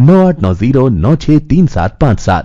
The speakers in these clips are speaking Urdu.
9890963757।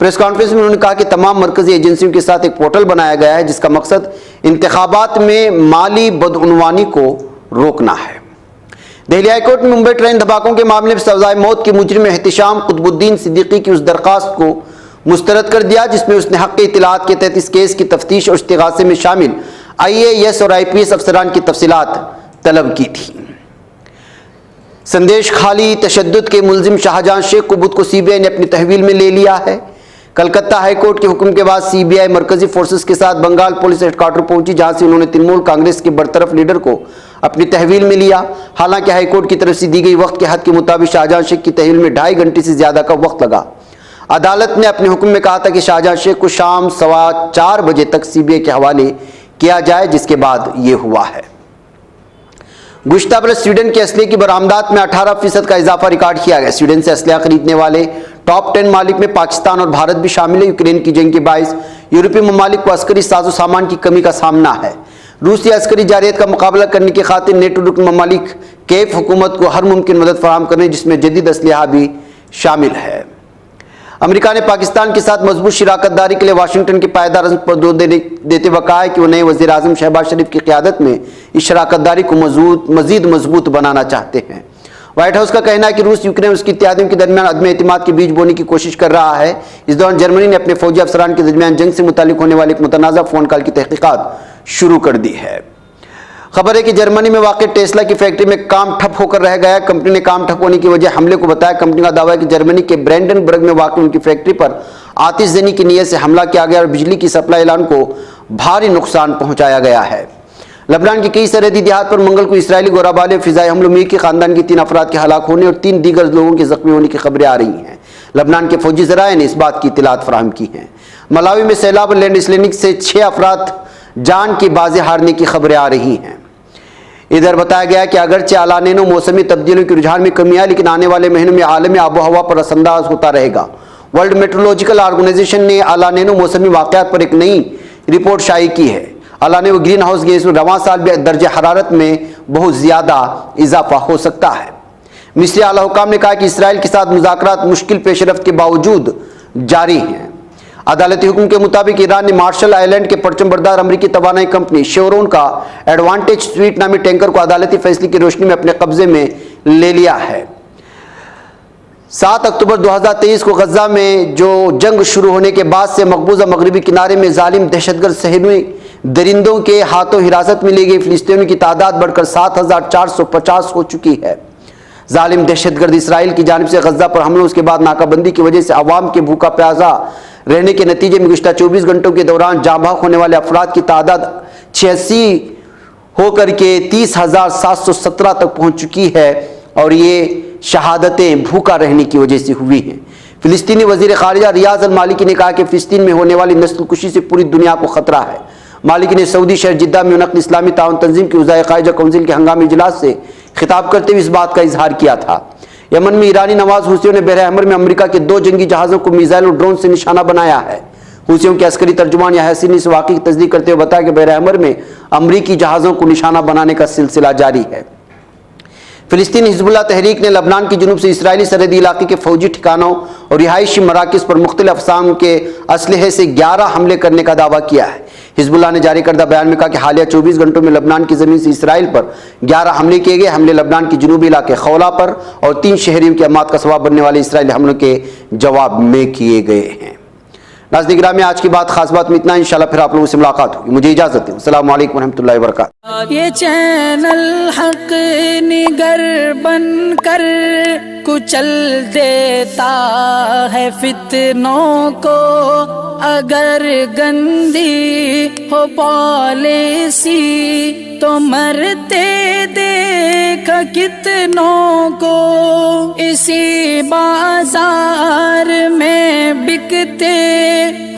پریس کانفرنس میں انہوں نے کہا کہ تمام مرکزی ایجنسیوں کے ساتھ ایک پورٹل بنایا گیا ہے جس کا مقصد انتخابات میں مالی بدعنوانی کو روکنا ہے۔ دہلی ہائی کورٹ میں ممبئی ٹرین دھماکوں کے معاملے میں سزائے موت کی مجرم احتشام قطب الدین صدیقی کی اس درخواست کو مسترد کر دیا جس میں اس نے حق اطلاعات کے تحت اس کیس کی تفتیش اور استغاثے میں شامل IAS اور IPS افسران کی تفصیلات طلب کی تھی۔ سندیش خالی تشدد کے ملزم شاہجہاں شیخ کو بدھ کو CBI نے اپنی تحویل میں لے لیا ہے۔ کلکتہ ہائی کورٹ کے حکم کے بعد CBI مرکزی فورسز کے ساتھ بنگال پولیس ہیڈ کوارٹر پہنچی جہاں سے انہوں نے ترنمول کانگریس کے برطرف لیڈر کو اپنی تحویل میں لیا۔ حالانکہ ہائی کورٹ کی طرف سے دی گئی وقت کے حد کے مطابق شاہجہاں شیخ کی تحویل میں 2.5 گھنٹے سے زیادہ کا وقت لگا۔ عدالت نے اپنے حکم میں کہا تھا کہ شاہجہاں شیخ کو شام 4:15 بجے تک CBI کے حوالے کیا جائے جس کے بعد یہ ہوا ہے۔ گزشتہ برس سویڈن کے اسلحے کی برآمدات میں 18% کا اضافہ ریکارڈ کیا گیا۔ سویڈن سے اسلحہ خریدنے والے ٹاپ 10 ممالک میں پاکستان اور بھارت بھی شامل ہے۔ یوکرین کی جنگ کے باعث یورپی ممالک کو عسکری ساز و سامان کی کمی کا سامنا ہے۔ روسی عسکری جارحیت کا مقابلہ کرنے کی خاطر نیٹو رکن ممالک کیف حکومت کو ہر ممکن مدد فراہم کرنے جس میں جدید اسلحہ بھی شامل ہے۔ امریکہ نے پاکستان کے ساتھ مضبوط شراکت داری کے لیے واشنگٹن کے پائیدار عزم پر زور دیتے ہوئے کہا ہے کہ وہ نئے وزیر اعظم شہباز شریف کی قیادت میں اس شراکت داری کو مزید مضبوط بنانا چاہتے ہیں۔ وائٹ ہاؤس کا کہنا ہے کہ روس یوکرین اور اس کی اتحادیوں کے درمیان عدم اعتماد کے بیج بونے کی کوشش کر رہا ہے۔ اس دوران جرمنی نے اپنے فوجی افسران کے درمیان جنگ سے متعلق ہونے والے ایک متنازع فون کال کی تحقیقات شروع کر دی ہے۔ خبر ہے کہ جرمنی میں واقع ٹیسلا کی فیکٹری میں کام ٹھپ ہو کر رہ گیا۔ کمپنی نے کام ٹھپ ہونے کی وجہ حملے کو بتایا۔ کمپنی کا دعویٰ ہے کہ جرمنی کے برینڈنبرگ میں واقع ان کی فیکٹری پر آتش زنی کی نیت سے حملہ کیا گیا اور بجلی کی سپلائی لائن کو بھاری نقصان پہنچایا گیا ہے۔ لبنان کے کئی سرحدی دیہات پر منگل کو اسرائیلی گورابالے فضائی حملوں میں ایک ہی خاندان کے 3 افراد کے ہلاک ہونے اور 3 دیگر لوگوں کے زخمی ہونے کی خبریں آ رہی ہیں۔ لبنان کے فوجی ذرائع نے اس بات کی اطلاعات فراہم کی ہیں۔ ملاوی میں سیلاب اور لینڈ سلائڈنگ سے 6 افراد جان کی بازی ہارنے کی خبریں آ رہی ہیں۔ ادھر بتایا گیا کہ اگرچہ الانینو موسمی تبدیلیوں کے رجحان میں کمی آئی لیکن آنے والے مہینوں میں عالمی آب و ہوا پر اثر انداز ہوتا رہے گا۔ ورلڈ میٹرولوجیکل آرگنائزیشن نے الانینو موسمی واقعات پر ایک نئی رپورٹ شائع کی ہے۔ الانینو گرین ہاؤس گیس میں رواں سال بھی درجہ حرارت میں بہت زیادہ اضافہ ہو سکتا ہے۔ مصری اعلیٰ حکام نے کہا کہ اسرائیل کے ساتھ مذاکرات مشکل پیش رفت کے باوجود جاری ہیں۔ عدالتی حکم کے مطابق ایران نے مارشل آئلینڈ کے پرچم بردار امریکی توانائی کمپنی شیورون کا ایڈوانٹیج سویٹ نامی ٹینکر کو عدالتی فیصلے کی روشنی میں اپنے قبضے میں لے لیا ہے۔ 7 اکتوبر 2023 کو غزہ میں جو جنگ شروع ہونے کے بعد سے مقبوضہ مغربی کنارے میں ظالم دہشت گرد صہیونی درندوں کے ہاتھوں حراست میں لی گئی فلسطینیوں کی تعداد بڑھ کر 7450 ہو چکی ہے۔ ظالم دہشت گرد اسرائیل کی جانب سے غزہ پر حملوں اس کے بعد ناکہ بندی کی وجہ سے عوام کے بھوکا پیاسا رہنے کے نتیجے میں گزشتہ 24 گھنٹوں کے دوران جاں بحق ہونے والے افراد کی تعداد 86 ہو کر کے 30,717 تک پہنچ چکی ہے اور یہ شہادتیں بھوکا رہنے کی وجہ سے ہوئی ہیں۔ فلسطینی وزیر خارجہ ریاض المالکی نے کہا کہ فلسطین میں ہونے والی نسل کشی سے پوری دنیا کو خطرہ ہے۔ مالکی نے سعودی شہر جدہ میں منعقد اسلامی تعاون تنظیم کی وزارت خارجہ کونسل کے ہنگامی اجلاس سے خطاب کرتے ہوئے اس بات کا اظہار کیا تھا۔ یمن میں ایرانی نواز حوثیوں نے بحر احمر میں امریکہ کے 2 جنگی جہازوں کو میزائل اور ڈرون سے نشانہ بنایا ہے۔ حوثیوں کے عسکری ترجمان یحییٰ سینی اس واقعے کی تصدیق کرتے ہوئے بتایا کہ بحر احمر میں امریکی جہازوں کو نشانہ بنانے کا سلسلہ جاری ہے۔ فلسطینی حزب اللہ تحریک نے لبنان کی جنوب سے اسرائیلی سرحدی علاقے کے فوجی ٹھکانوں اور رہائشی مراکز پر مختلف اقسام کے اسلحے سے 11 حملے کرنے کا دعویٰ کیا ہے۔ حزب اللہ نے جاری کردہ بیان میں کہا کہ حالیہ 24 گھنٹوں میں لبنان کی زمین سے اسرائیل پر 11 حملے کیے گئے۔ حملے لبنان کے جنوبی علاقے خولا پر اور 3 شہریوں کی اموات کا سبب بننے والے اسرائیلی حملوں کے جواب میں کیے گئے ہیں۔ ناظرین گرامی، آج کی بات خاص بات میں اتنا، انشاءاللہ پھر آپ لوگوں سے ملاقات ہوگی۔ مجھے اجازت دیں۔ السلام علیکم ورحمۃ اللہ وبرکاتہ۔ یہ چینل حق نگر بن کر کچل دیتا ہے فتنوں کو، اگر گندی ہو پالیسی تو مرتے دیکھ کتنوں کو، اسی بازار میں بکتے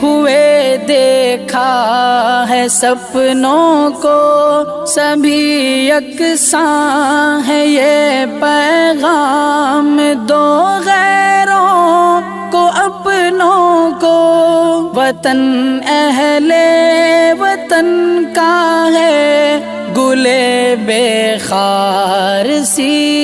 ہوئے دیکھا ہے سپنوں کو، سبھی یکساں ہے یہ پیغام دو غیروں کو اپنوں کو، وطن اہل وطن کا ہے گلے بے خار سی